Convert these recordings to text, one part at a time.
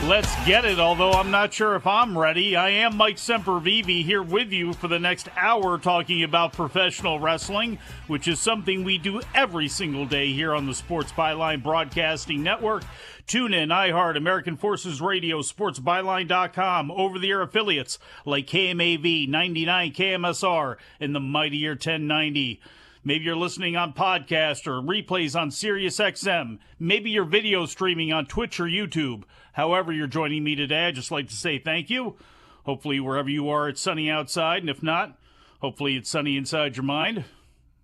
Let's get it, although I'm not sure if I'm ready. I am Mike Sempervive here with you for the next hour talking about professional wrestling, which is something we do every single day here on the Sports Byline Broadcasting Network. Tune in, iHeart, American Forces Radio, SportsByline.com, over-the-air affiliates like KMAV, 99 KMSR, and the mightier 1090. Maybe you're listening on podcast or replays on SiriusXM. Maybe you're video streaming on Twitch or YouTube. However you're joining me today, I'd just like to say thank you. Hopefully wherever you are, it's sunny outside, and if not, hopefully it's sunny inside your mind. I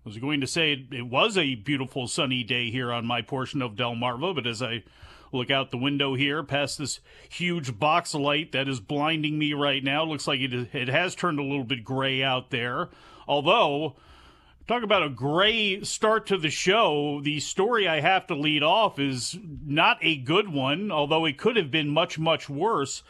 was going to say it was a beautiful sunny day here on my portion of Delmarva, but as I look out the window here past this huge box light that is blinding me right now, looks like it has turned a little bit gray out there. Although, talk about a gray start to the show. The story I have to lead off is not a good one, although it could have been much, much worse.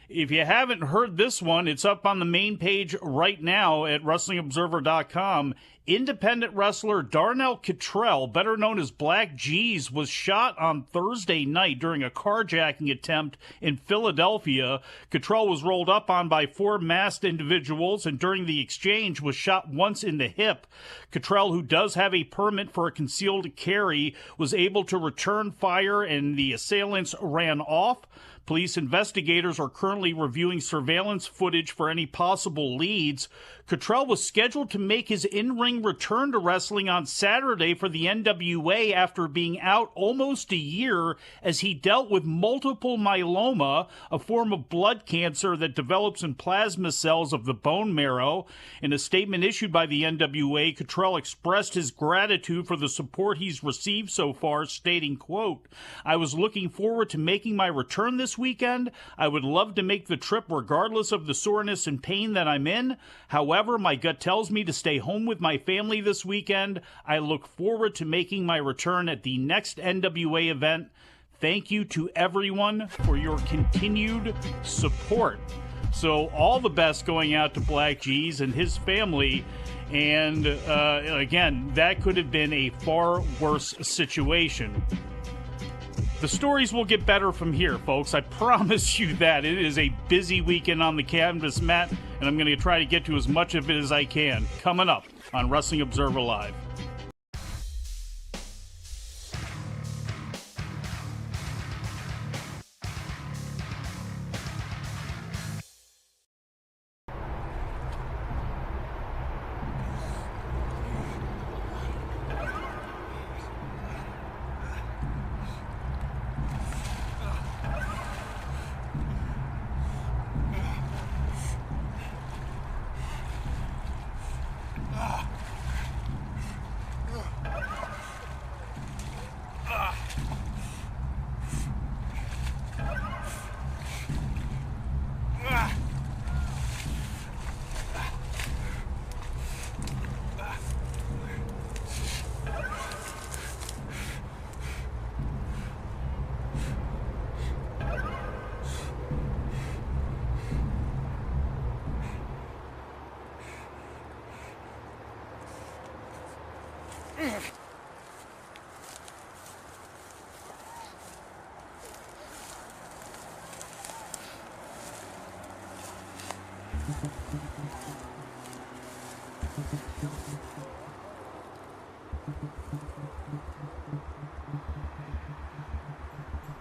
If you haven't heard this one, it's up on the main page right now at WrestlingObserver.com. Independent wrestler Darnell Katrell, better known as Black G's, was shot on Thursday night during a carjacking attempt in Philadelphia. Katrell was rolled up on by four masked individuals and during the exchange was shot once in the hip. Katrell, who does have a permit for a concealed carry, was able to return fire and the assailants ran off. Police investigators are currently reviewing surveillance footage for any possible leads. Katrell was scheduled to make his in-ring return to wrestling on Saturday for the NWA after being out almost a year as he dealt with multiple myeloma, a form of blood cancer that develops in plasma cells of the bone marrow. In a statement issued by the NWA, Katrell expressed his gratitude for the support he's received so far, stating, quote, "I was looking forward to making my return this weekend. I would love to make the trip regardless of the soreness and pain that I'm in. However, my gut tells me to stay home with my family this weekend. I look forward to making my return at the next NWA event. Thank you to everyone for your continued support." So all the best going out to Black G's and his family. And again, that could have been a far worse situation. The stories will get better from here, folks. I promise you that. It is a busy weekend on the canvas mat, and I'm going to try to get to as much of it as I can. Coming up on Wrestling Observer Live.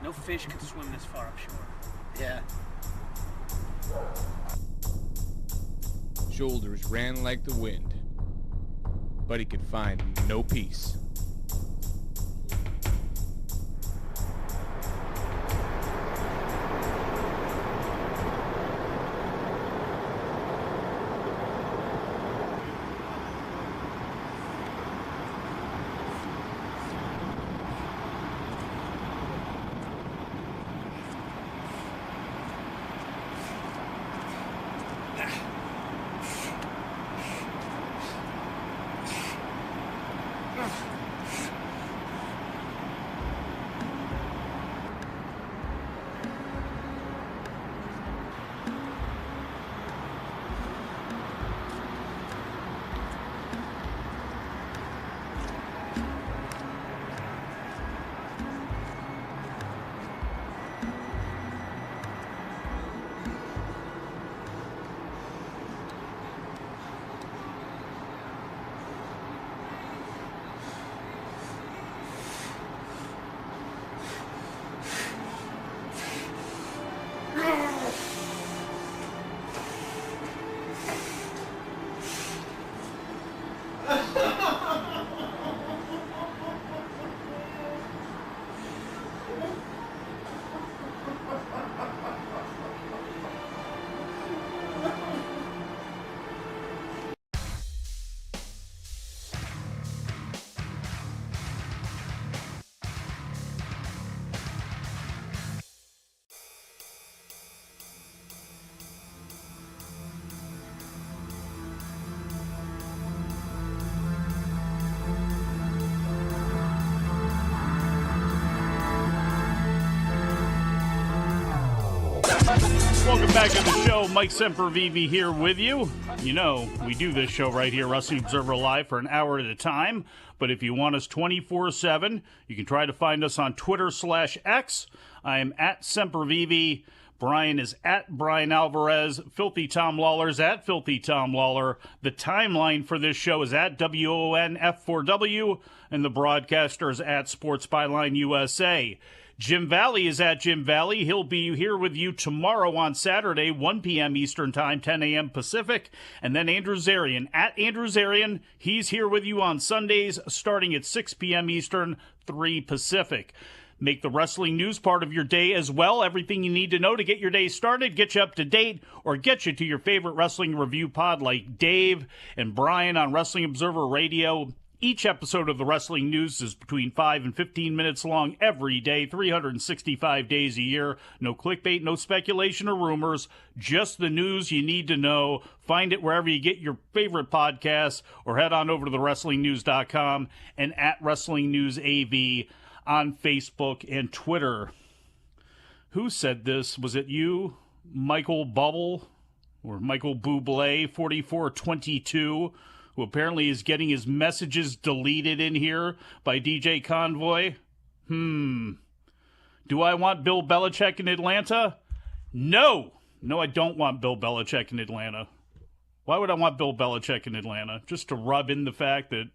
No fish can swim this far upshore. Yeah. Shoulders ran like the wind, but he could find no peace. Welcome back to the show. Mike Sempervive here with you. You know, we do this show right here, Wrestling Observer Live, for an hour at a time. But if you want us 24/7, you can try to find us on Twitter/X. I am at Sempervive. Brian is at Bryan Alvarez. Filthy Tom Lawler's at Filthy Tom Lawler. The timeline for this show is at WONF4W. And the broadcaster is at Sports Byline USA. Jim Valley is at Jim Valley. He'll be here with you tomorrow on Saturday, 1 p.m. Eastern Time, 10 a.m. Pacific. And then Andrew Zarian, at Andrew Zarian, he's here with you on Sundays starting at 6 p.m. Eastern, 3 Pacific. Make the wrestling news part of your day as well. Everything you need to know to get your day started, get you up to date, or get you to your favorite wrestling review pod like Dave and Brian on Wrestling Observer Radio. Each episode of the Wrestling News is between 5 and 15 minutes long every day, 365 days a year. No clickbait, no speculation or rumors, just the news you need to know. Find it wherever you get your favorite podcasts, or head on over to thewrestlingnews.com and at Wrestling News AV on Facebook and Twitter. Who said this? Was it you, Michael Bubble, or Michael Bublé, 4422? Who apparently is getting his messages deleted in here by DJ Convoy. Do I want Bill Belichick in Atlanta? No, I don't want Bill Belichick in Atlanta. Why would I want Bill Belichick in Atlanta? Just to rub in the fact that,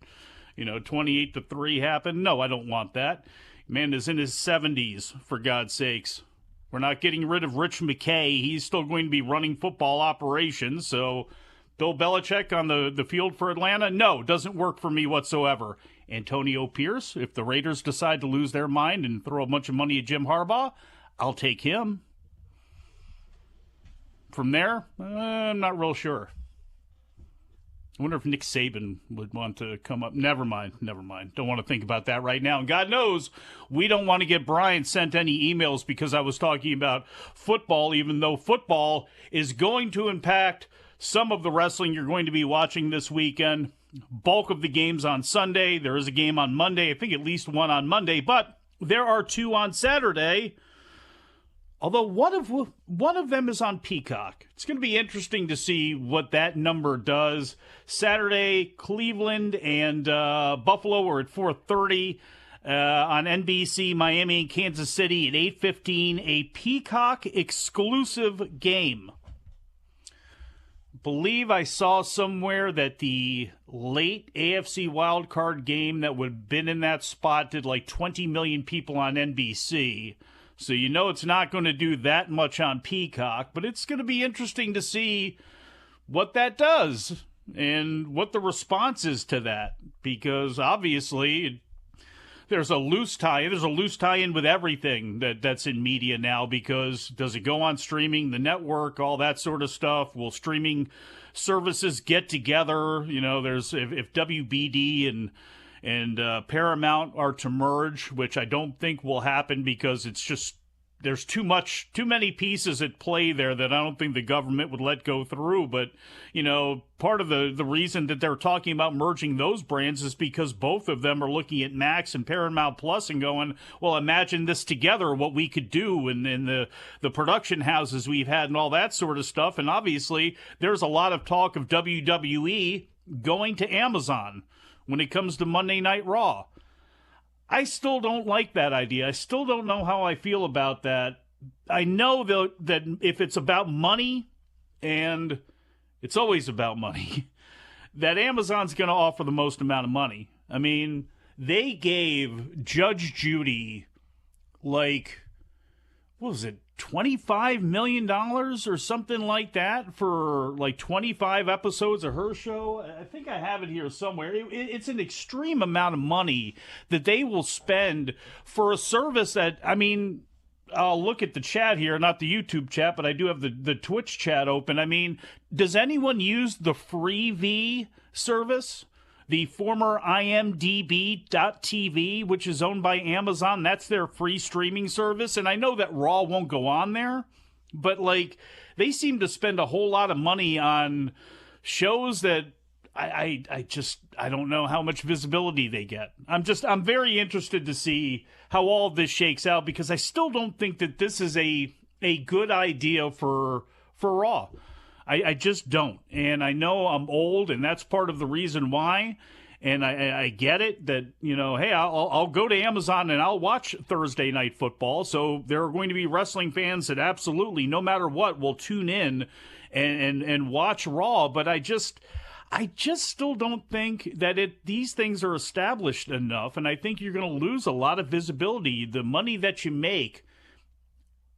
28-3 happened? No, I don't want that. Man is in his 70s, for God's sakes. We're not getting rid of Rich McKay. He's still going to be running football operations, so Bill Belichick on the field for Atlanta? No, doesn't work for me whatsoever. Antonio Pierce, if the Raiders decide to lose their mind and throw a bunch of money at Jim Harbaugh, I'll take him. From there, I'm not real sure. I wonder if Nick Saban would want to come up. Never mind. Don't want to think about that right now. And God knows we don't want to get Brian sent any emails because I was talking about football, even though football is going to impact some of the wrestling you're going to be watching this weekend. Bulk of the games on Sunday. There is a game on Monday. I think at least one on Monday, but there are two on Saturday. Although one of them is on Peacock. It's going to be interesting to see what that number does. Saturday, Cleveland and Buffalo are at 4:30. On NBC, Miami and Kansas City at 8:15. A Peacock exclusive game. Believe I saw somewhere that the late AFC wildcard game that would have been in that spot did like 20 million people on NBC. So it's not going to do that much on Peacock, but it's going to be interesting to see what that does and what the response is to that, because obviously there's a loose tie. There's a loose tie-in with everything that's in media now, because does it go on streaming, the network, all that sort of stuff? Will streaming services get together? There's if WBD and Paramount are to merge, which I don't think will happen because it's just there's too many pieces at play there that I don't think the government would let go through. But, part of the reason that they're talking about merging those brands is because both of them are looking at Max and Paramount Plus and going, well, imagine this together, what we could do in the production houses we've had and all that sort of stuff. And obviously there's a lot of talk of WWE going to Amazon when it comes to Monday Night Raw. I still don't like that idea. I still don't know how I feel about that. I know that if it's about money, and it's always about money, that Amazon's going to offer the most amount of money. I mean, they gave Judge Judy, what was it, $25 million or something like that for 25 episodes of her show. I think I have it here somewhere. It's an extreme amount of money that they will spend for a service that, I'll look at the chat here, not the YouTube chat, but I do have the Twitch chat open. Does anyone use the Freevee service? The former IMDb.TV, which is owned by Amazon, that's their free streaming service. And I know that Raw won't go on there, but they seem to spend a whole lot of money on shows that I don't know how much visibility they get. I'm very interested to see how all of this shakes out, because I still don't think that this is a a good idea for Raw. I just don't. And I know I'm old, and that's part of the reason why. And I get it that, hey, I'll go to Amazon and I'll watch Thursday Night Football. So there are going to be wrestling fans that absolutely, no matter what, will tune in and watch Raw. But I just still don't think that these things are established enough. And I think you're going to lose a lot of visibility. The money that you make,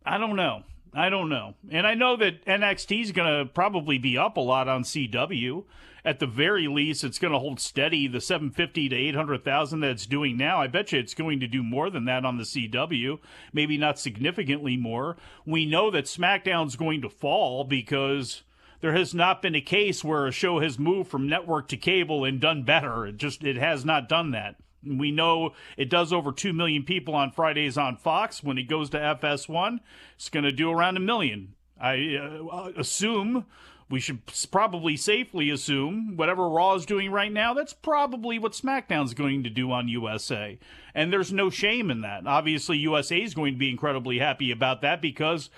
I don't know. And I know that NXT is going to probably be up a lot on CW. At the very least, it's going to hold steady, the 750 to 800,000 that it's doing now. I bet you it's going to do more than that on the CW, maybe not significantly more. We know that SmackDown's going to fall because there has not been a case where a show has moved from network to cable and done better. It has not done that. We know it does over 2 million people on Fridays on Fox. When it goes to FS1, it's going to do around 1 million. I assume, we should probably safely assume, whatever Raw is doing right now, that's probably what SmackDown's going to do on USA. And there's no shame in that. Obviously, USA is going to be incredibly happy about that because,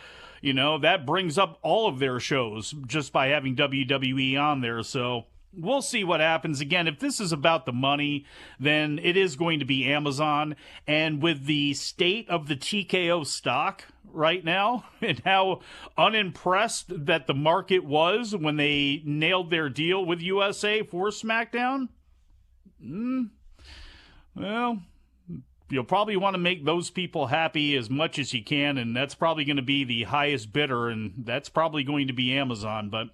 that brings up all of their shows just by having WWE on there. So we'll see what happens. Again, if this is about the money, then it is going to be Amazon. And with the state of the TKO stock right now and how unimpressed that the market was when they nailed their deal with USA for SmackDown, well, you'll probably want to make those people happy as much as you can, and that's probably going to be the highest bidder, and that's probably going to be Amazon. But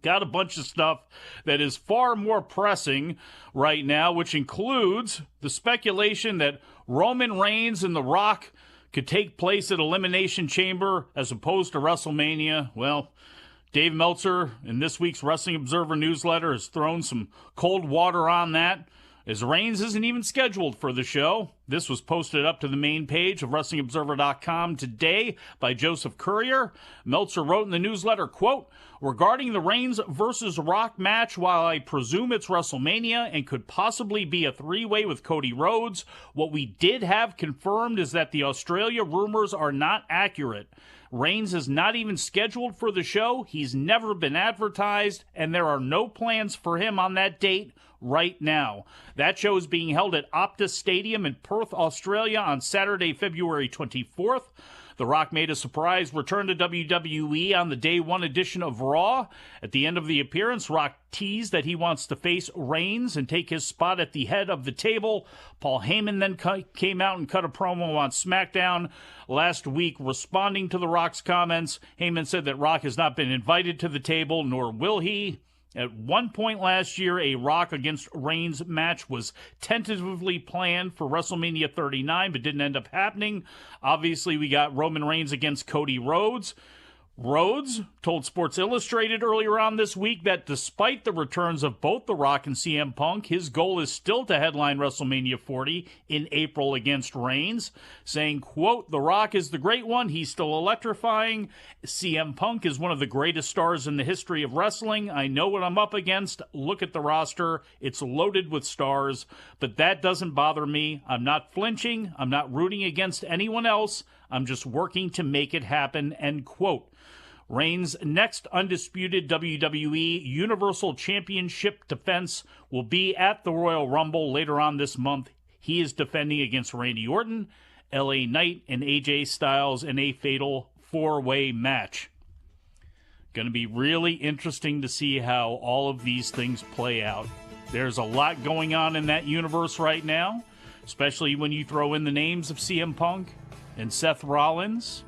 got a bunch of stuff that is far more pressing right now, which includes the speculation that Roman Reigns and The Rock could take place at Elimination Chamber as opposed to WrestleMania. Well, Dave Meltzer in this week's Wrestling Observer newsletter has thrown some cold water on that, as Reigns isn't even scheduled for the show. This was posted up to the main page of WrestlingObserver.com today by Joseph Courier. Meltzer wrote in the newsletter, quote, regarding the Reigns versus Rock match, while I presume it's WrestleMania and could possibly be a three-way with Cody Rhodes, what we did have confirmed is that the Australia rumors are not accurate. Reigns is not even scheduled for the show. He's never been advertised, and there are no plans for him on that date right now. That show is being held at Optus Stadium in Perth, Australia on Saturday, February 24th. The Rock made a surprise return to WWE on the Day 1 edition of Raw. At the end of the appearance, Rock teased that he wants to face Reigns and take his spot at the head of the table. Paul Heyman then came out and cut a promo on SmackDown last week responding to The Rock's comments. Heyman said that Rock has not been invited to the table, nor will he. At one point last year, a Rock against Reigns match was tentatively planned for WrestleMania 39, but didn't end up happening. Obviously, we got Roman Reigns against Cody Rhodes. Rhodes told Sports Illustrated earlier on this week that despite the returns of both The Rock and CM Punk, his goal is still to headline WrestleMania 40 in April against Reigns, saying, quote, The Rock is the great one. He's still electrifying. CM Punk is one of the greatest stars in the history of wrestling. I know what I'm up against. Look at the roster. It's loaded with stars, but that doesn't bother me. I'm not flinching. I'm not rooting against anyone else. I'm just working to make it happen, end quote. Reigns' next undisputed WWE Universal Championship defense will be at the Royal Rumble later on this month. He is defending against Randy Orton, LA Knight, and AJ Styles in a fatal four-way match. Going to be really interesting to see how all of these things play out. There's a lot going on in that universe right now, especially when you throw in the names of CM Punk and Seth Rollins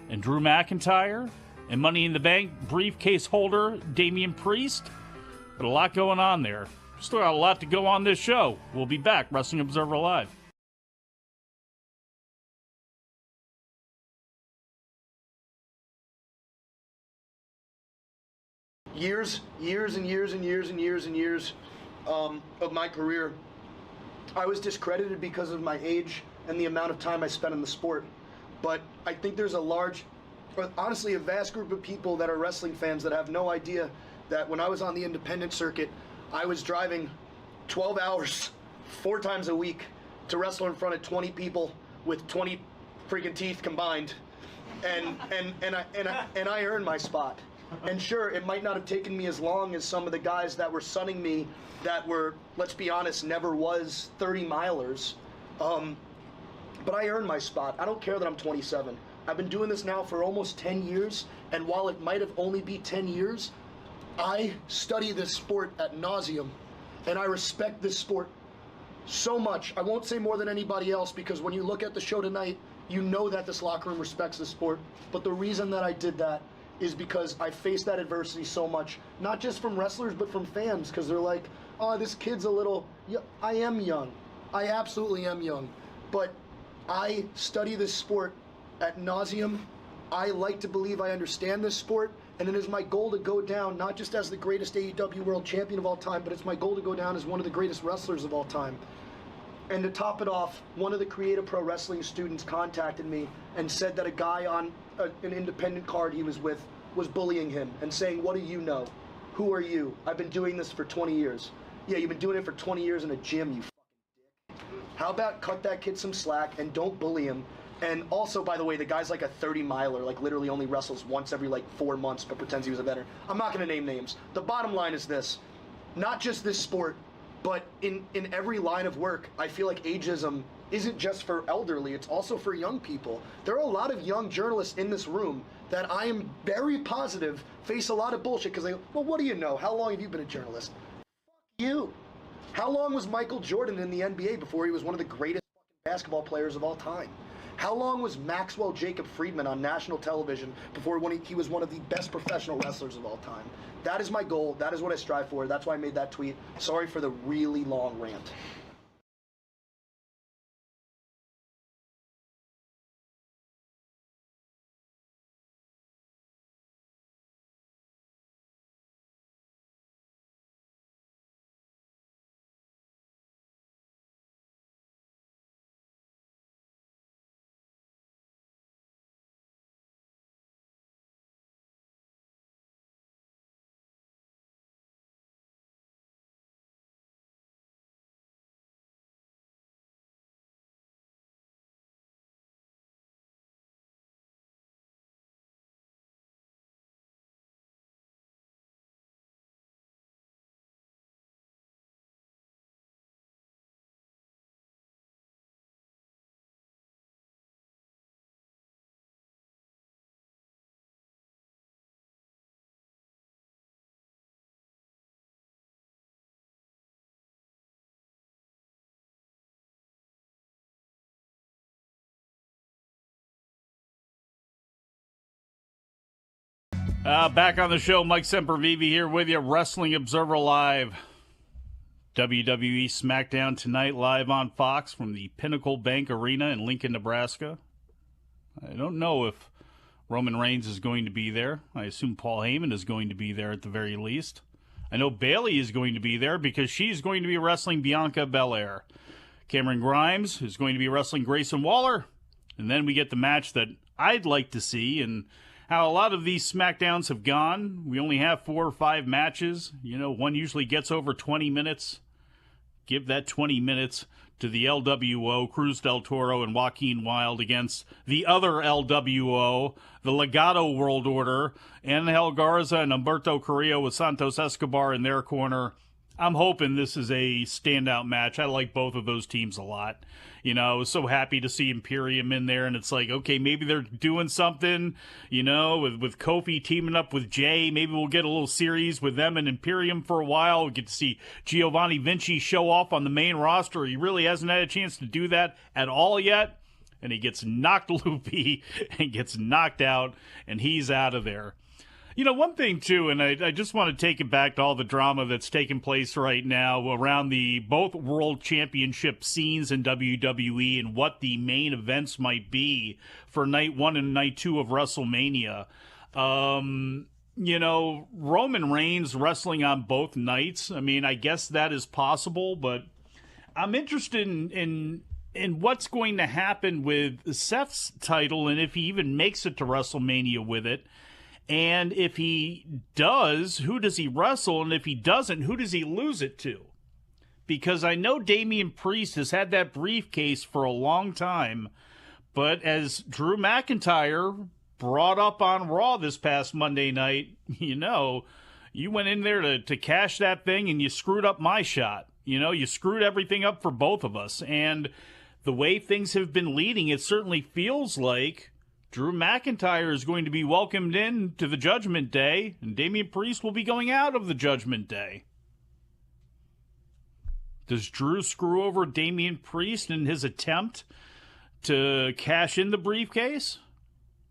and Drew McIntyre and Money in the Bank briefcase holder Damian Priest. But a lot going on there. Still got a lot to go on this show. We'll be back. Wrestling Observer Live. Years of my career, I was discredited because of my age and the amount of time I spent in the sport. But I think there's honestly a vast group of people that are wrestling fans that have no idea that when I was on the independent circuit, I was driving 12 hours, 4 times a week to wrestle in front of 20 people with 20 freaking teeth combined. and I earned my spot. And sure, it might not have taken me as long as some of the guys that were sunning me that were, let's be honest, never was 30-milers. But I earned my spot. I don't care that I'm 27. I've been doing this now for almost 10 years, and while it might have only been 10 years, I study this sport ad nauseum, and I respect this sport so much. I won't say more than anybody else, because when you look at the show tonight, you know that this locker room respects the sport. But the reason that I did that is because I faced that adversity so much, not just from wrestlers, but from fans, because they're like, oh, this kid's a little, I am young. I absolutely am young. But I study this sport ad nauseum. I like to believe I understand this sport, and it is my goal to go down not just as the greatest AEW World Champion of all time, but it's my goal to go down as one of the greatest wrestlers of all time. And to top it off, one of the Creative Pro Wrestling students contacted me and said that a guy on an independent card he was with was bullying him and saying, what do you know? Who are you? I've been doing this for 20 years. Yeah, you've been doing it for 20 years in a gym, you fucking dick. How about cut that kid some slack and don't bully him? And also, by the way, the guy's like a 30-miler, like literally only wrestles once every like 4 months, but pretends he was a veteran. I'm not going to name names. The bottom line is this: not just this sport, but in every line of work, I feel like ageism isn't just for elderly, it's also for young people. There are a lot of young journalists in this room that I am very positive face a lot of bullshit because they go, well, what do you know? How long have you been a journalist? Fuck you. How long was Michael Jordan in the NBA before he was one of the greatest fucking basketball players of all time? How long was Maxwell Jacob Friedman on national television before he was one of the best professional wrestlers of all time? That is my goal. That is what I strive for. That's why I made that tweet. Sorry for the really long rant. Back on the show, Mike Sempervive here with you, Wrestling Observer Live. WWE SmackDown tonight, live on Fox from the Pinnacle Bank Arena in Lincoln, Nebraska. I don't know if Roman Reigns is going to be there. I assume Paul Heyman is going to be there at the very least. I know Bayley is going to be there because she's going to be wrestling Bianca Belair. Cameron Grimes is going to be wrestling Grayson Waller. And then we get the match that I'd like to see, and how a lot of these SmackDowns have gone. We only have 4 or 5 matches. You know, one usually gets over 20 minutes. Give that 20 minutes to the LWO, Cruz del Toro and Joaquin Wilde against the other LWO, the Legado World Order, Angel Garza and Humberto Carrillo with Santos Escobar in their corner. I'm hoping this is a standout match. I like both of those teams a lot. You know, I was so happy to see Imperium in there, and it's like, okay, maybe they're doing something, you know, with Kofi teaming up with Jay. Maybe we'll get a little series with them and Imperium for a while. We get to see Giovanni Vinci show off on the main roster. He really hasn't had a chance to do that at all yet, and he gets knocked loopy and gets knocked out, and he's out of there. You know, one thing, too, and I just want to take it back to all the drama that's taking place right now around the both world championship scenes in WWE and what the main events might be for night 1 and night 2 of WrestleMania. You know, Roman Reigns wrestling on both nights. I mean, I guess that is possible, but I'm interested in what's going to happen with Seth's title and if he even makes it to WrestleMania with it. And if he does, who does he wrestle? And if he doesn't, who does he lose it to? Because I know Damian Priest has had that briefcase for a long time, but as Drew McIntyre brought up on Raw this past Monday night, you went in there to cash that thing and you screwed up my shot. You screwed everything up for both of us. And the way things have been leading, it certainly feels like Drew McIntyre is going to be welcomed in to the Judgment Day, and Damian Priest will be going out of the Judgment Day. Does Drew screw over Damian Priest in his attempt to cash in the briefcase?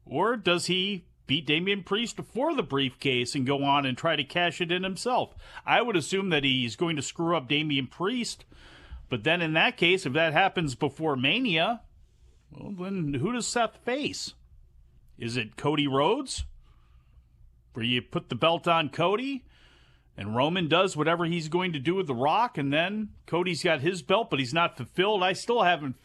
Or does he beat Damian Priest for the briefcase and go on and try to cash it in himself? I would assume that he's going to screw up Damian Priest, but then in that case, if that happens before Mania, well, then who does Seth face? Is it Cody Rhodes, where you put the belt on Cody and Roman does whatever he's going to do with The Rock, and then Cody's got his belt, but he's not fulfilled? I still haven't,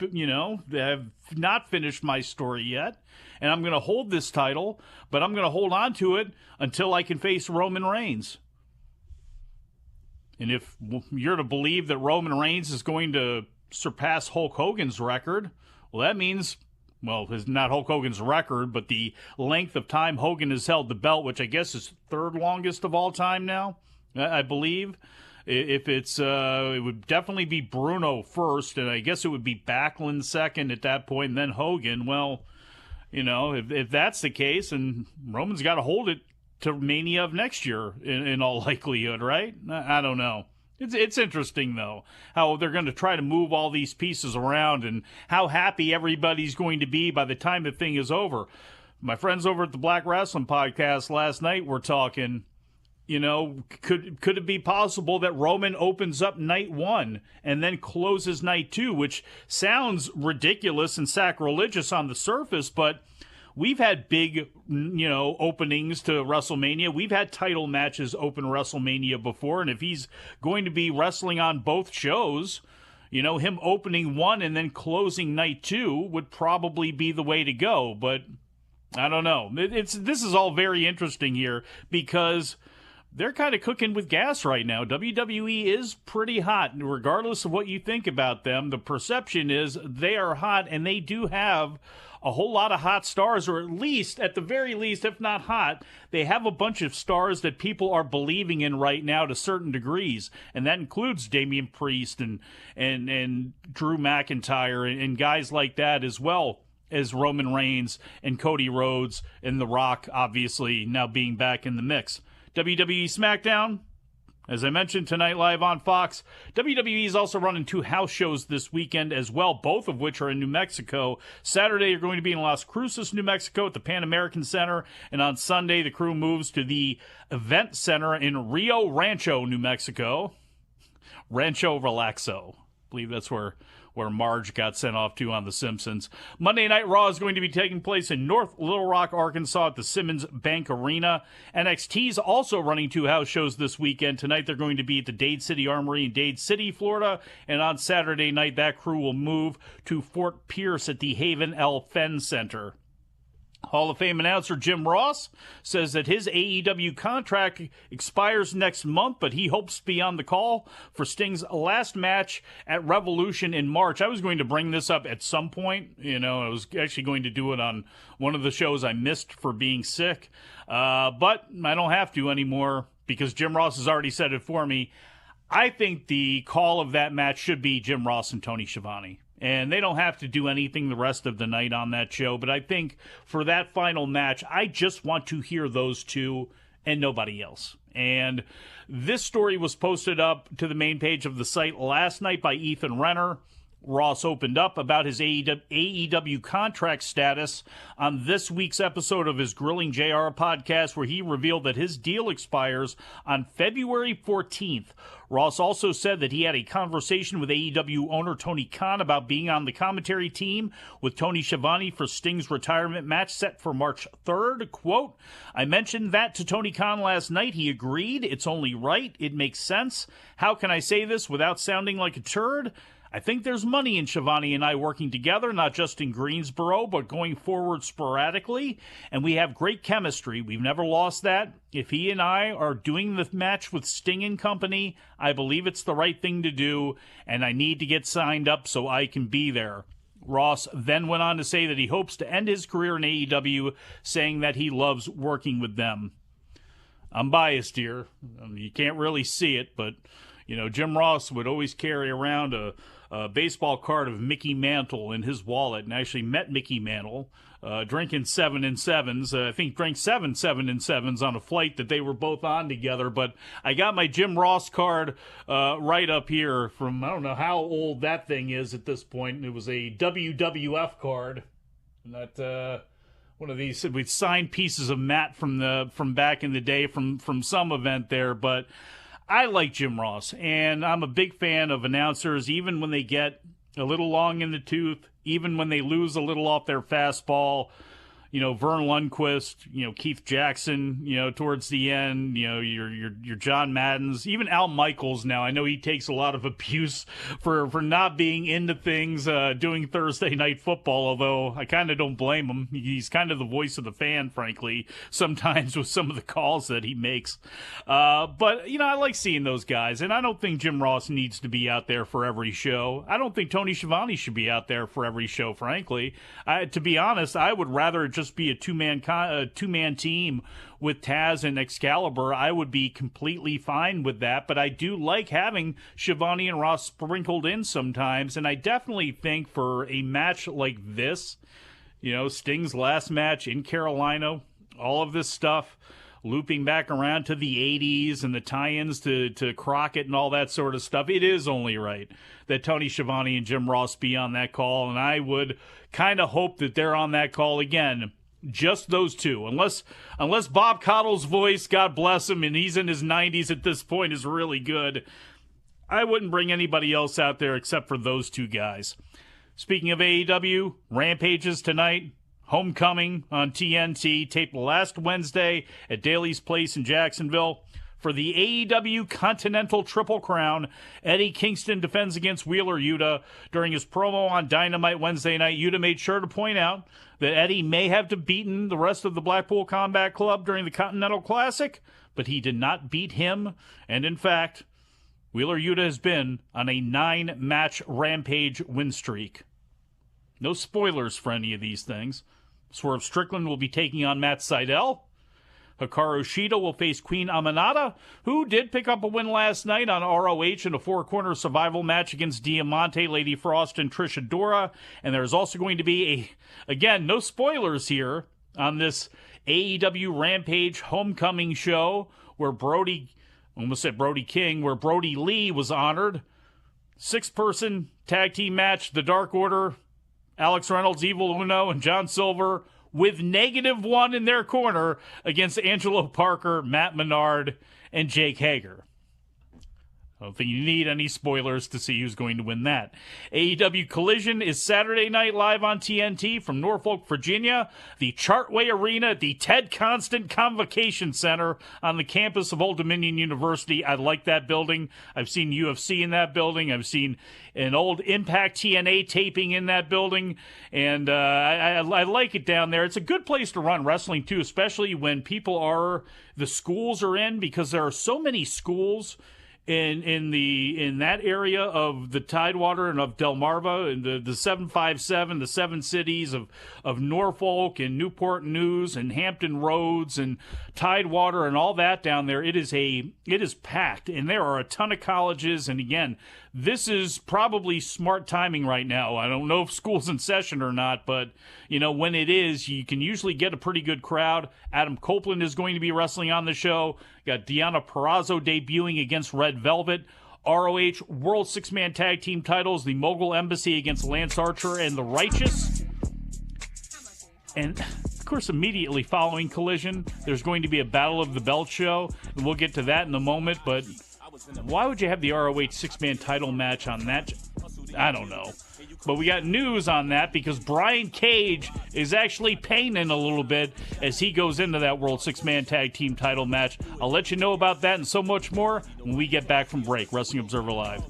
have not finished my story yet, and I'm going to hold this title, but I'm going to hold on to it until I can face Roman Reigns. And if you're to believe that Roman Reigns is going to surpass Hulk Hogan's record, well, that means, it's not Hulk Hogan's record, but the length of time Hogan has held the belt, which I guess is third longest of all time now, I believe. If it's, it would definitely be Bruno first, and I guess it would be Backlund second at that point, and then Hogan. Well, if that's the case, and Roman's got to hold it to Mania of next year in all likelihood, right? I don't know. It's interesting, though, how they're going to try to move all these pieces around and how happy everybody's going to be by the time the thing is over. My friends over at the Black Wrestling Podcast last night were talking, could it be possible that Roman opens up night one and then closes night two, which sounds ridiculous and sacrilegious on the surface, but we've had big, openings to WrestleMania. We've had title matches open WrestleMania before, and if he's going to be wrestling on both shows, him opening one and then closing night two would probably be the way to go. But I don't know. This is all very interesting here because they're kind of cooking with gas right now. WWE is pretty hot, regardless of what you think about them. The perception is they are hot, and they do have a whole lot of hot stars, or at the very least, if not hot, they have a bunch of stars that people are believing in right now to certain degrees, and that includes Damian Priest and Drew McIntyre and guys like that, as well as Roman Reigns and Cody Rhodes and The Rock, obviously now being back in the mix. WWE SmackDown, as I mentioned, tonight live on Fox. WWE is also running 2 house shows this weekend as well, both of which are in New Mexico. Saturday, you're going to be in Las Cruces, New Mexico at the Pan American Center. And on Sunday, the crew moves to the Event Center in Rio Rancho, New Mexico. Rancho Relaxo. I believe that's where Marge got sent off to on The Simpsons. Monday Night Raw is going to be taking place in North Little Rock, Arkansas at the Simmons Bank Arena. NXT's also running 2 house shows this weekend. Tonight they're going to be at the Dade City Armory in Dade City, Florida. And on Saturday night, that crew will move to Fort Pierce at the Haven L. Fenn Center. Hall of Fame announcer Jim Ross says that his AEW contract expires next month, but he hopes to be on the call for Sting's last match at Revolution in March. I was going to bring this up at some point. I was actually going to do it on one of the shows I missed for being sick, but I don't have to anymore because Jim Ross has already said it for me. I think the call of that match should be Jim Ross and Tony Schiavone. And they don't have to do anything the rest of the night on that show. But I think for that final match, I just want to hear those two and nobody else. And this story was posted up to the main page of the site last night by Ethan Renner. Ross opened up about his AEW contract status on this week's episode of his Grilling JR podcast, where he revealed that his deal expires on February 14th. Ross also said that he had a conversation with AEW owner Tony Khan about being on the commentary team with Tony Schiavone for Sting's retirement match set for March 3rd. Quote, I mentioned that to Tony Khan last night. He agreed. It's only right. It makes sense. How can I say this without sounding like a turd? I think there's money in Schiavone and I working together, not just in Greensboro, but going forward sporadically, and we have great chemistry. We've never lost that. If he and I are doing the match with Sting and company, I believe it's the right thing to do, and I need to get signed up so I can be there. Ross then went on to say that he hopes to end his career in AEW, saying that he loves working with them. I'm biased here. You can't really see it, but, Jim Ross would always carry around a baseball card of Mickey Mantle in his wallet, and actually met Mickey Mantle drinking 7 and 7s. I think drank 7 and 7s on a flight that they were both on together. But I got my Jim Ross card right up here from, I don't know how old that thing is at this point. It was a WWF card. And that one of these, we signed pieces of Matt from back in the day from some event there. But I like Jim Ross, and I'm a big fan of announcers, even when they get a little long in the tooth, even when they lose a little off their fastball. Vern Lundquist, Keith Jackson, towards the end, your John Maddens, even Al Michaels now. I know he takes a lot of abuse for not being into things, doing Thursday Night Football, although I kind of don't blame him. He's kind of the voice of the fan, frankly, sometimes with some of the calls that he makes. But I like seeing those guys, and I don't think Jim Ross needs to be out there for every show. I don't think Tony Schiavone should be out there for every show, frankly. To be honest, I would rather just be a two-man team with Taz and Excalibur. I would be completely fine with that, but I do like having Schiavone and Ross sprinkled in sometimes, and I definitely think for a match like this, Sting's last match in Carolina, all of this stuff, looping back around to the 80s and the tie-ins to Crockett and all that sort of stuff, it is only right that Tony Schiavone and Jim Ross be on that call, and I would kind of hope that they're on that call again. Just those two, unless Bob Cottle's voice, God bless him, and he's in his 90s at this point, is really good. I wouldn't bring anybody else out there except for those two guys. Speaking of AEW, Rampages tonight, Homecoming on TNT, taped last Wednesday at Daly's Place in Jacksonville. For the AEW Continental Triple Crown, Eddie Kingston defends against Wheeler Yuta. During his promo on Dynamite Wednesday night, Yuta made sure to point out that Eddie may have beaten the rest of the Blackpool Combat Club during the Continental Classic, but he did not beat him. And in fact, Wheeler Yuta has been on a 9-match Rampage win streak. No spoilers for any of these things. Swerve Strickland will be taking on Matt Sydal. Hikaru Shida will face Queen Aminata, who did pick up a win last night on ROH in a 4-corner survival match against Diamante, Lady Frost, and Trish Adora. And there's also going to be again, no spoilers here on this AEW Rampage Homecoming show where Brody Lee was honored. 6-person tag team match, The Dark Order, Alex Reynolds, Evil Uno, and John Silver with -1 in their corner against Angelo Parker, Matt Menard, and Jake Hager. I don't think you need any spoilers to see who's going to win that. AEW Collision is Saturday night live on TNT from Norfolk, Virginia, the Chartway Arena at the Ted Constant Convocation Center on the campus of Old Dominion University. I like that building. I've seen UFC in that building. I've seen an old Impact TNA taping in that building, and I like it down there. It's a good place to run wrestling, too, especially when the schools are in, because there are so many schools in that area of the Tidewater and of Delmarva and the 757, the 7 cities of Norfolk and Newport News and Hampton Roads and Tidewater and all that down there. It is packed, and there are a ton of colleges. And again, this is probably smart timing right now. I don't know if school's in session or not, but when it is, you can usually get a pretty good crowd. Adam Copeland is going to be wrestling on the show. Got Deonna Purrazzo debuting against Red Velvet. ROH World 6-Man Tag Team titles, the Mogul Embassy against Lance Archer and The Righteous. And, of course, immediately following Collision, there's going to be a Battle of the Belt show, and we'll get to that in a moment, but why would you have the ROH 6-man title match on that? I don't know. But we got news on that because Brian Cage is actually painting a little bit as he goes into that World 6-Man Tag Team title match. I'll let you know about that and so much more when we get back from break. Wrestling Observer Live.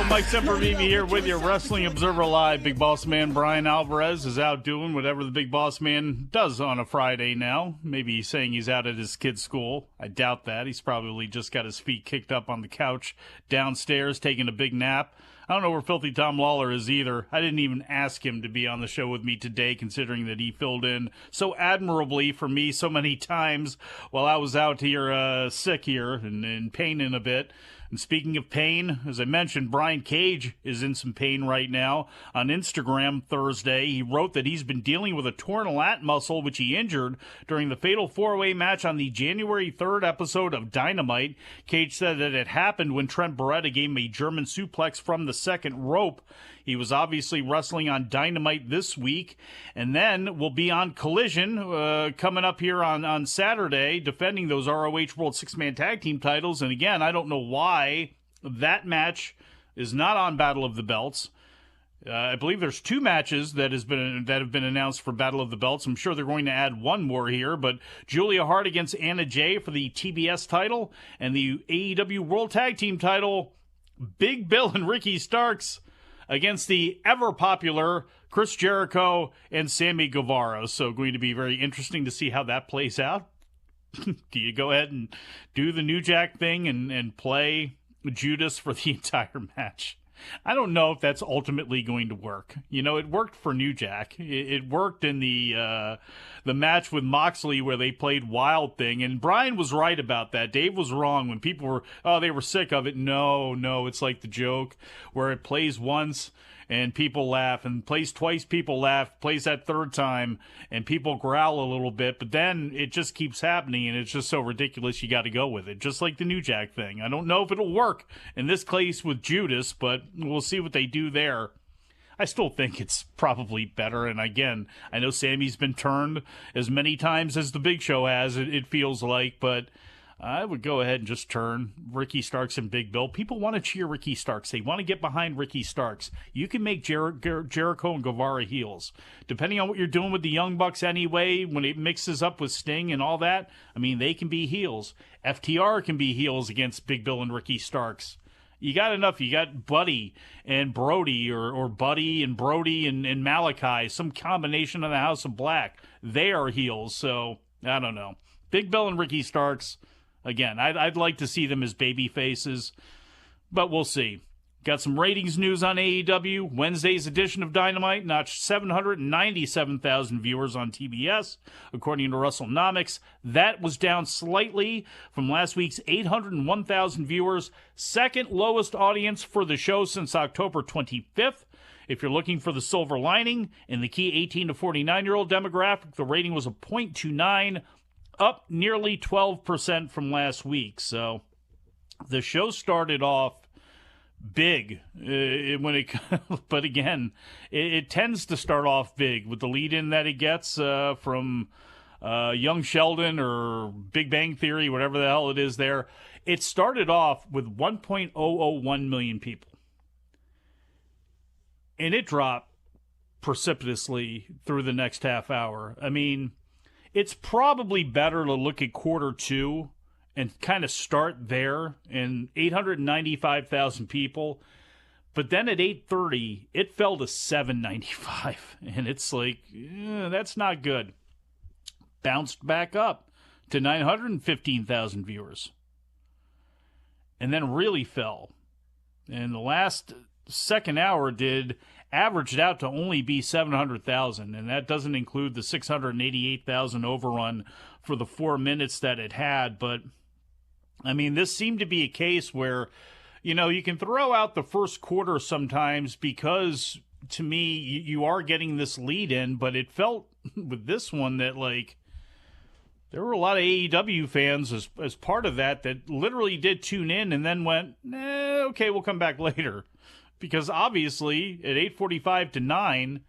Mike Sempervive here with your Wrestling Observer Live. Big Boss Man Bryan Alvarez is out doing whatever the Big Boss Man does on a Friday now. Maybe he's saying he's out at his kid's school. I doubt that. He's probably just got his feet kicked up on the couch downstairs taking a big nap. I don't know where Filthy Tom Lawler is either. I didn't even ask him to be on the show with me today, considering that he filled in so admirably for me so many times while I was out here sick here and in pain in a bit. And speaking of pain, as I mentioned, Brian Cage is in some pain right now. On Instagram Thursday, he wrote that he's been dealing with a torn lat muscle, which he injured during the fatal four-way match on the January 3rd episode of Dynamite. Cage said that it happened when Trent Beretta gave him a German suplex from the second rope. He was obviously wrestling on Dynamite this week, and then will be on Collision coming up here on Saturday, defending those ROH World Six-Man Tag Team titles. And again, I don't know why that match is not on Battle of the Belts. I believe there's two matches that have been announced for Battle of the Belts. I'm sure they're going to add one more here, but Julia Hart against Anna Jay for the TBS title, and the AEW World Tag Team title, Big Bill and Ricky Starks against the ever-popular Chris Jericho and Sammy Guevara. So going to be very interesting to see how that plays out. Do you go ahead and do the New Jack thing and play Judas for the entire match? I don't know if that's ultimately going to work. You know, it worked for New Jack. It worked in the match with Moxley where they played Wild Thing, and Brian was right about that. Dave was wrong when people were, they were sick of it. No, it's like the joke where it plays once and people laugh, and plays twice, people laugh, plays that third time, and people growl a little bit, but then it just keeps happening, and it's just so ridiculous you got to go with it, just like the New Jack thing. I don't know if it'll work in this case with Judas, but we'll see what they do there. I still think it's probably better, and again, I know Sammy's been turned as many times as the Big Show has, it feels like, but I would go ahead and just turn Ricky Starks and Big Bill. People want to cheer Ricky Starks. They want to get behind Ricky Starks. You can make Jericho and Guevara heels. Depending on what you're doing with the Young Bucks anyway, when it mixes up with Sting and all that, I mean, they can be heels. FTR can be heels against Big Bill and Ricky Starks. You got enough. You got Buddy and Brody, or Buddy and Brody and Malachi, some combination of the House of Black. They are heels, so I don't know. Big Bill and Ricky Starks, again, I'd like to see them as baby faces, but we'll see. Got some ratings news on AEW. Wednesday's edition of Dynamite notched 797,000 viewers on TBS, according to WrestleNomics. That was down slightly from last week's 801,000 viewers, second lowest audience for the show since October 25th. If you're looking for the silver lining, in the key 18 to 49-year-old demographic, the rating was a .29, up nearly 12% from last week. So the show started off big but again, it tends to start off big with the lead-in that it gets from Young Sheldon or Big Bang Theory, whatever the hell it is there. It started off with 1.001 million people, and it dropped precipitously through the next half hour. I mean, it's probably better to look at quarter two and kind of start there, and 895,000 people. But then at 8:30, it fell to 795, and it's like, that's not good. Bounced back up to 915,000 viewers, and then really fell. And the last second hour averaged out to only be 700,000, and that doesn't include the 688,000 overrun for the 4 minutes that it had. But I mean, this seemed to be a case where, you can throw out the first quarter sometimes because, to me, you are getting this lead in, but it felt with this one that, like, there were a lot of AEW fans as part of that literally did tune in and then went, okay, we'll come back later. Because obviously at 8:45 to 9,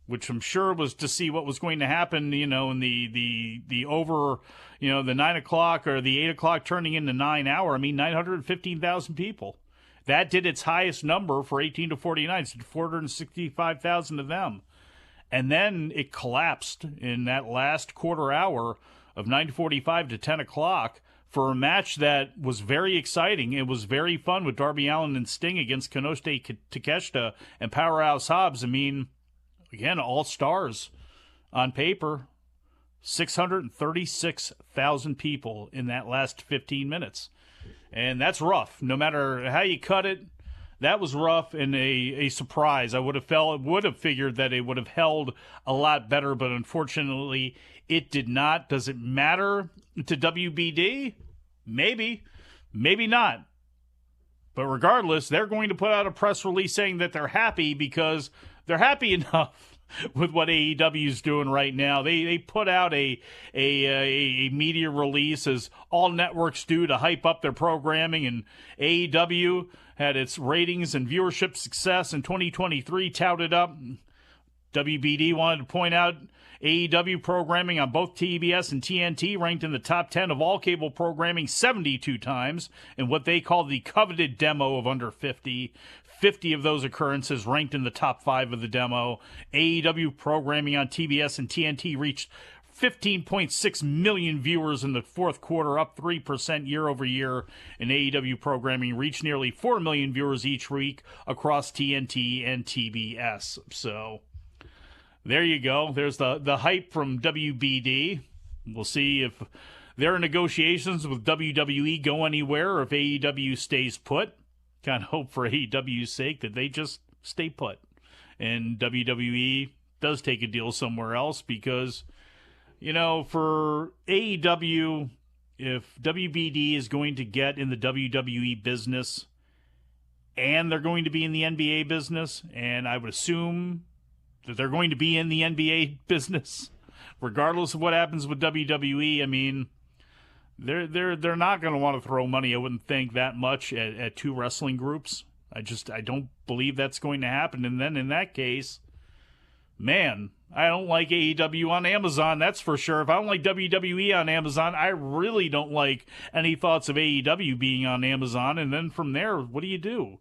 which I'm sure was to see what was going to happen, in the over, the 9 o'clock or the 8 o'clock turning into 9 hour. I mean, 915,000 people. That did its highest number for 18 to 49, so 465,000 of them. And then it collapsed in that last quarter hour of 9:45 to 10 o'clock for a match that was very exciting. It was very fun with Darby Allin and Sting against Konosuke Takeshita and Powerhouse Hobbs. I mean, again, all stars on paper. 636,000 people in that last 15 minutes. And that's rough. No matter how you cut it, that was rough and a surprise. I would have figured that it would have held a lot better, but unfortunately it did not. Does it matter to WBD? Maybe. Maybe not. But regardless, they're going to put out a press release saying that they're happy because they're happy enough with what AEW is doing right now. They put out a media release, as all networks do, to hype up their programming, and AEW had its ratings and viewership success in 2023 touted up. WBD wanted to point out AEW programming on both TBS and TNT ranked in the top 10 of all cable programming 72 times in what they call the coveted demo of under 50. 50 of those occurrences ranked in the top 5 of the demo. AEW programming on TBS and TNT reached 15.6 million viewers in the fourth quarter, up 3% year over year. And AEW programming reached nearly 4 million viewers each week across TNT and TBS. So there you go. There's the hype from WBD. We'll see if their negotiations with WWE go anywhere or if AEW stays put. Kind of hope for AEW's sake that they just stay put. And WWE does take a deal somewhere else because, you know, for AEW, if WBD is going to get in the WWE business and they're going to be in the NBA business, and I would assume that they're going to be in the NBA business, regardless of what happens with WWE, I mean, they're not going to want to throw money, I wouldn't think, that much at two wrestling groups. I don't believe that's going to happen. And then in that case, man, I don't like AEW on Amazon, that's for sure. If I don't like WWE on Amazon, I really don't like any thoughts of AEW being on Amazon. And then from there, what do you do?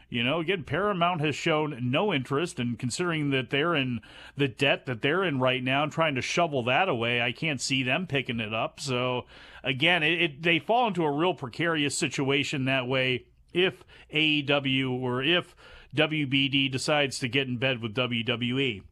You know, again, Paramount has shown no interest, and considering that they're in the debt that they're in right now and trying to shovel that away, I can't see them picking it up. So, again, they fall into a real precarious situation that way if AEW or if WBD decides to get in bed with WWE.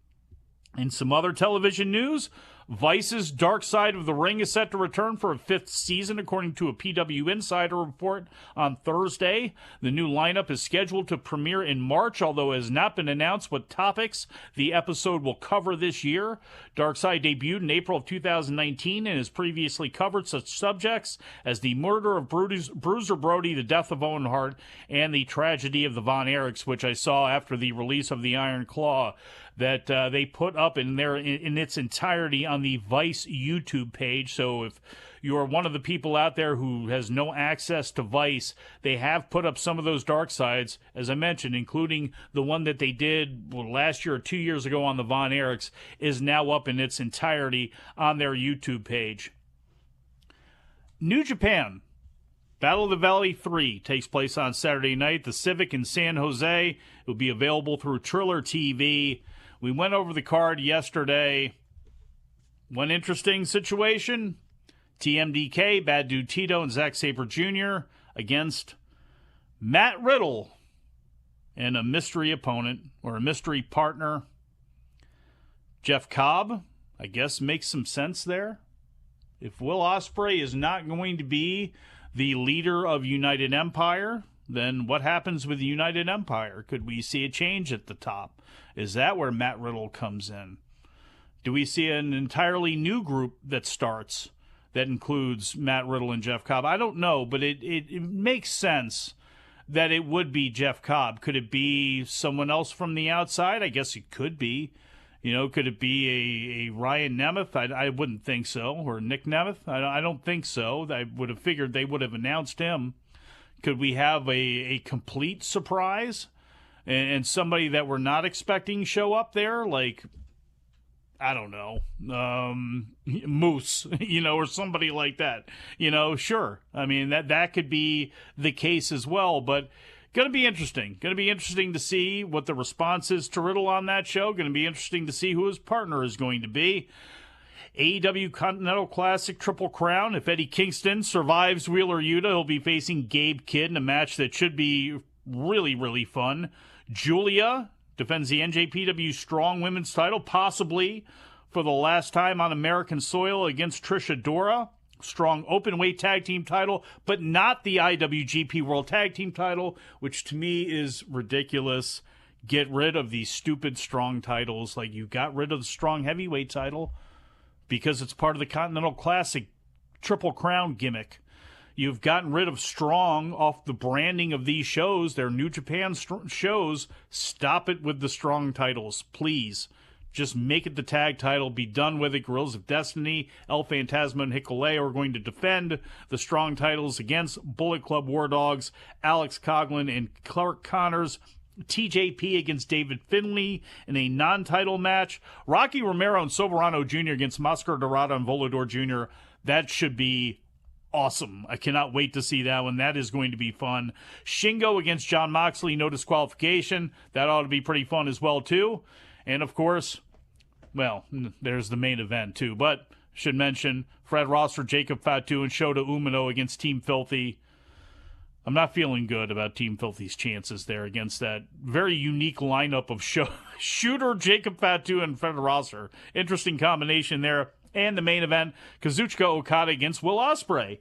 In some other television news, Vice's Dark Side of the Ring is set to return for a 5th season, according to a PW Insider report on Thursday. The new lineup is scheduled to premiere in March, although it has not been announced what topics the episode will cover this year. Dark Side debuted in April of 2019 and has previously covered such subjects as the murder of Bruiser Brody, the death of Owen Hart, and the tragedy of the Von Erichs, which I saw after the release of the Iron Claw, that they put up in its entirety on the Vice YouTube page. So if you are one of the people out there who has no access to Vice, they have put up some of those dark sides, as I mentioned, including the one that they did last year or 2 years ago on the Von Erichs, is now up in its entirety on their YouTube page. New Japan. Battle of the Valley 3 takes place on Saturday night. The Civic in San Jose. It will be available through Triller TV. We went over the card yesterday. One interesting situation. TMDK, Bad Dude Tito, and Zack Sabre Jr. against Matt Riddle and a mystery opponent, or a mystery partner. Jeff Cobb, I guess, makes some sense there. If Will Ospreay is not going to be the leader of United Empire, then what happens with the United Empire? Could we see a change at the top? Is that where Matt Riddle comes in? Do we see an entirely new group that starts that includes Matt Riddle and Jeff Cobb? I don't know, but it makes sense that it would be Jeff Cobb. Could it be someone else from the outside? I guess it could be. You know, could it be a Ryan Nemeth? I wouldn't think so. Or Nick Nemeth? I don't think so. I would have figured they would have announced him. Could we have a complete surprise and somebody that we're not expecting show up there? Like, I don't know, Moose, you know, or somebody like that. You know, sure. I mean, that could be the case as well, but going to be interesting. Going to be interesting to see what the response is to Riddle on that show. Going to be interesting to see who his partner is going to be. AEW Continental Classic Triple Crown. If Eddie Kingston survives Wheeler Yuta, he'll be facing Gabe Kidd in a match that should be really, really fun. Julia defends the NJPW Strong Women's title, possibly for the last time on American soil against Trish Adora. Strong Openweight Tag Team title, but not the IWGP World Tag Team title, which to me is ridiculous. Get rid of these stupid Strong titles. Like, you got rid of the Strong Heavyweight title because it's part of the Continental Classic Triple Crown gimmick. You've gotten rid of Strong off the branding of these shows. They're New Japan shows. Stop it with the Strong titles, please. Just make it the tag title. Be done with it. Guerrillas of Destiny, El Phantasma, and Hikuleo are going to defend the Strong titles against Bullet Club War Dogs, Alex Coughlin, and Clark Connors. TJP against David Finlay in a non-title match. Rocky Romero and Soberano Jr. against Mascara Dorada and Volador Jr. That should be awesome. I cannot wait to see that one. That is going to be fun. Shingo against Jon Moxley, no disqualification. That ought to be pretty fun as well, too. And, of course, well, there's the main event, too. But should mention Fred Rosser, Jacob Fatu, and Shota Umino against Team Filthy. I'm not feeling good about Team Filthy's chances there against that very unique lineup of Shooter, Jacob Fatu, and Fred Rosser. Interesting combination there. And the main event, Kazuchika Okada against Will Ospreay.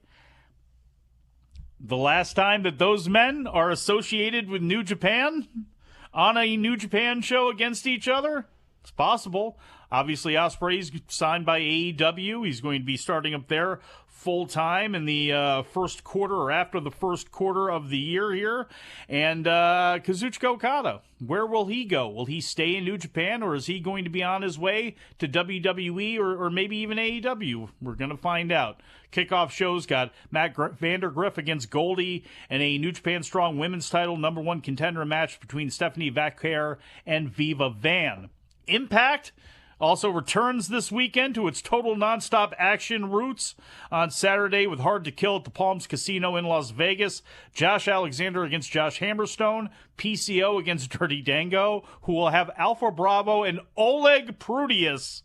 The last time that those men are associated with New Japan on a New Japan show against each other, it's possible. Obviously, Ospreay's signed by AEW. He's going to be starting up there full-time in the first quarter or after the first quarter of the year here. And Kazuchika Okada, where will he go? Will he stay in New Japan, or is he going to be on his way to WWE or maybe even AEW? We're going to find out. Kickoff shows got Matt Vandergriff against Goldie and a New Japan Strong Women's title #1 contender match between Stephanie Vaquer and Viva Van. Impact also returns this weekend to its total nonstop action roots on Saturday with Hard to Kill at the Palms Casino in Las Vegas. Josh Alexander against Josh Hammerstone. PCO against Dirty Dango, who will have Alpha Bravo and Oleg Prudius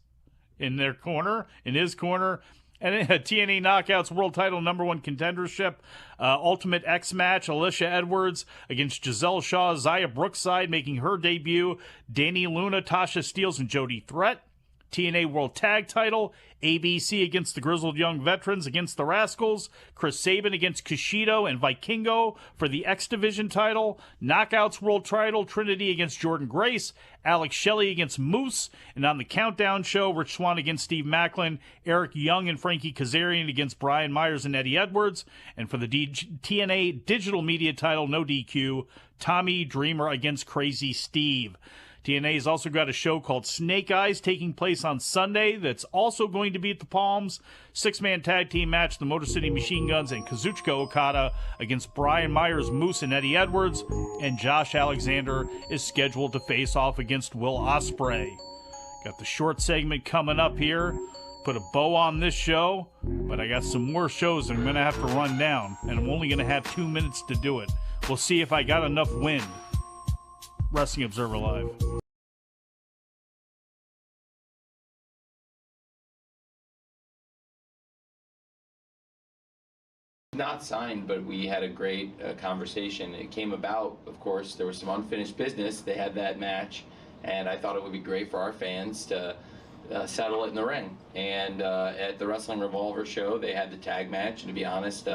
in his corner. And TNA Knockouts World Title #1 contendership. Ultimate X match, Alicia Edwards against Giselle Shaw, Zaya Brookside making her debut. Danny Luna, Tasha Steelz, and Jody Threat. TNA World Tag Title. ABC against the Grizzled Young Veterans against the Rascals. Chris Sabin against Kishido and Vikingo for the X Division title. Knockouts World Title. Trinity against Jordan Grace. Alex Shelley against Moose. And on the Countdown show, Rich Swann against Steve Macklin. Eric Young and Frankie Kazarian against Brian Myers and Eddie Edwards. And for the TNA Digital Media title, no DQ, Tommy Dreamer against Crazy Steve. TNA's also got a show called Snake Eyes taking place on Sunday that's also going to be at the Palms. 6-man tag team match, the Motor City Machine Guns and Kazuchika Okada against Brian Myers, Moose, and Eddie Edwards. And Josh Alexander is scheduled to face off against Will Ospreay. Got the short segment coming up here. Put a bow on this show, but I got some more shows that I'm going to have to run down, and I'm only going to have 2 minutes to do it. We'll see if I got enough wind. Wrestling Observer Live. Not signed, but we had a great conversation. It came about, of course, there was some unfinished business. They had that match, and I thought it would be great for our fans to settle it in the ring. And at the Wrestling Revolver show, they had the tag match, and to be honest,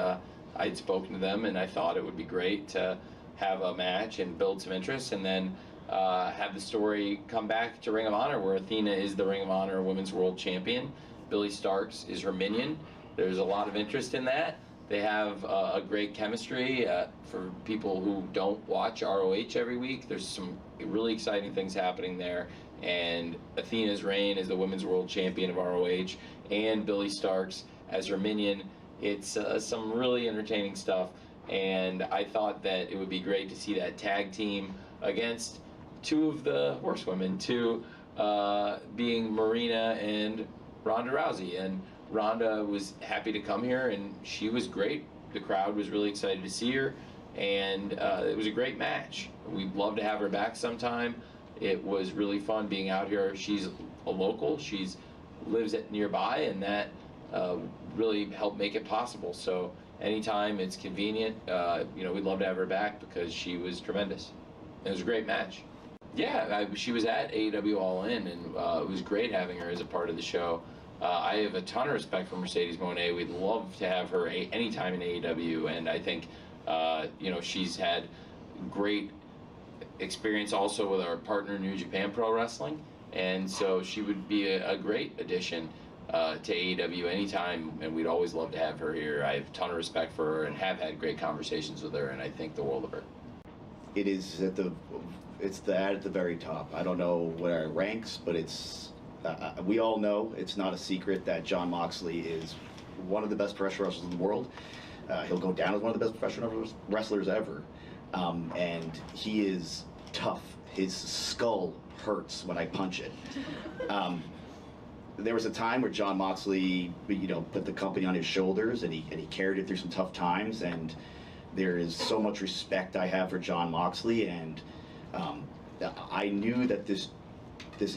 I'd spoken to them, and I thought it would be great to have a match and build some interest, and then have the story come back to Ring of Honor, where Athena is the Ring of Honor Women's World Champion. Billy Starks is her minion. There's a lot of interest in that. They have a great chemistry. For people who don't watch ROH every week, there's some really exciting things happening there. And Athena's reign as the Women's World Champion of ROH and Billy Starks as her minion, it's some really entertaining stuff. And I thought that it would be great to see that tag team against two of the horsewomen, being Marina and Ronda Rousey. And Ronda was happy to come here, and she was great. The crowd was really excited to see her, and it was a great match. We'd love to have her back sometime. It was really fun being out here. She's a local. She's lives nearby, and that really helped make it possible. So anytime it's convenient, we'd love to have her back because she was tremendous. It was a great match. Yeah, she was at AEW All In, and it was great having her as a part of the show. I have a ton of respect for Mercedes Moné. We'd love to have her anytime in AEW, and I think, she's had great experience also with our partner New Japan Pro Wrestling, and so she would be a great addition to AEW anytime, and we'd always love to have her here. I have a ton of respect for her and have had great conversations with her, and I think the world of her. It is at the very top. I don't know where it ranks, but it's we all know, it's not a secret that Jon Moxley is one of the best professional wrestlers in the world. He'll go down as one of the best professional wrestlers ever, and he is tough. His skull hurts when I punch it. There was a time where Jon Moxley, put the company on his shoulders, and he carried it through some tough times, and there is so much respect I have for Jon Moxley, and I knew that this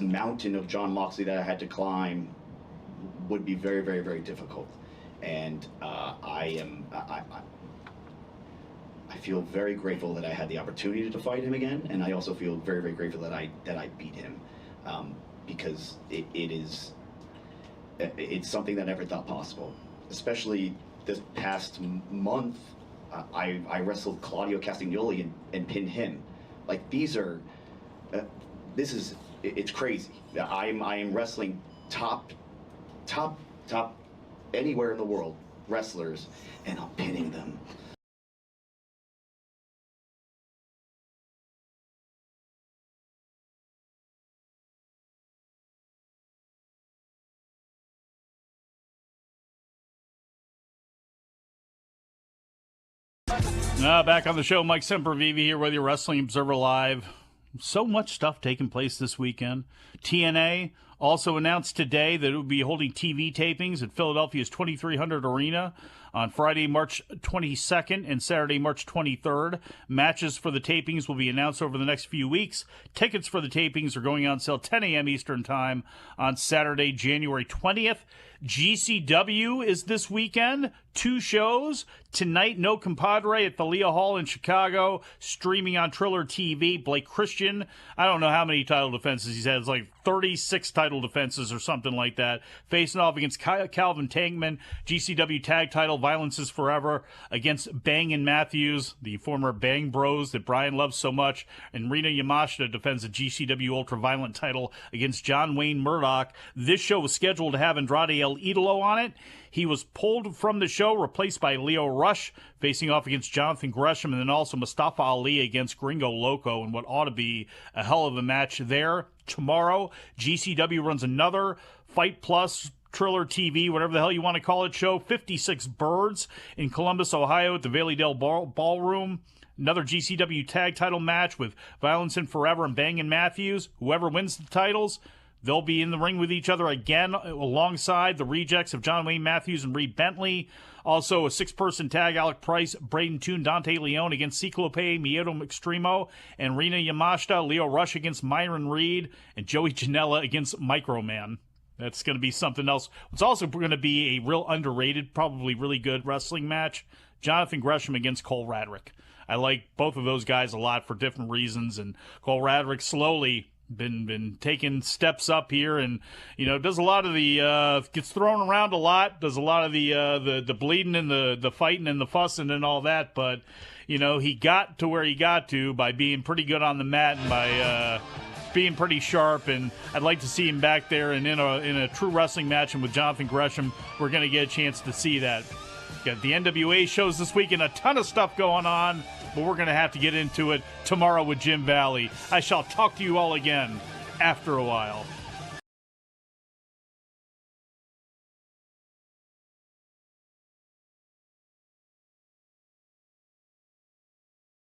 mountain of Jon Moxley that I had to climb would be very, very, very difficult. And I feel very grateful that I had the opportunity to fight him again, and I also feel very, very grateful that I beat him, because it's something that I never thought possible. Especially this past month, I wrestled Claudio Castagnoli and pinned him. Like, it's crazy. I am wrestling top anywhere in the world wrestlers, and I'm pinning them. Back on the show, Mike Sempervive here with your Wrestling Observer Live. So much stuff taking place this weekend. TNA also announced today that it will be holding TV tapings at Philadelphia's 2300 Arena on Friday, March 22nd and Saturday, March 23rd. Matches for the tapings will be announced over the next few weeks. Tickets for the tapings are going on sale 10 a.m. Eastern Time on Saturday, January 20th. GCW is this weekend. 2 shows. Tonight, No Compadre at Thalia Hall in Chicago, streaming on Triller TV. Blake Christian, I don't know how many title defenses he's had. It's like 36 title defenses or something like that. Facing off against Calvin Tankman, GCW tag title, Violence is Forever, against Bang and Matthews, the former Bang Bros that Brian loves so much. And Rina Yamashita defends the GCW Ultraviolent title against John Wayne Murdoch. This show was scheduled to have Andrade El Idolo on it. He was pulled from the show, replaced by Leo Rush, facing off against Jonathan Gresham, and then also Mustafa Ali against Gringo Loco, in what ought to be a hell of a match there. Tomorrow, GCW runs another Fight Plus, Triller TV, whatever the hell you want to call it, show, 56 Birds in Columbus, Ohio at the Valleydale Ballroom. Another GCW tag title match with Violence and Forever and Bang and Matthews. Whoever wins the titles, they'll be in the ring with each other again alongside the rejects of John Wayne Matthews and Reed Bentley. Also a 6-person tag, Alec Price, Braden Toon, Dante Leone against Ciclope, Miedo Extremo, and Rina Yamashita, Leo Rush against Myron Reed, and Joey Janela against Microman. That's going to be something else. It's also going to be a real underrated, probably really good wrestling match. Jonathan Gresham against Cole Radrick. I like both of those guys a lot for different reasons, and Cole Radrick slowly been taking steps up here, and does a lot of the gets thrown around a lot, does a lot of the bleeding and the fighting and the fussing and all that, but he got to where he got to by being pretty good on the mat and by being pretty sharp, and I'd like to see him back there and in a true wrestling match, and with Jonathan Gresham we're going to get a chance to see that. Got the NWA shows this week and a ton of stuff going on, but we're going to have to get into it tomorrow with Jim Valley. I shall talk to you all again after a while.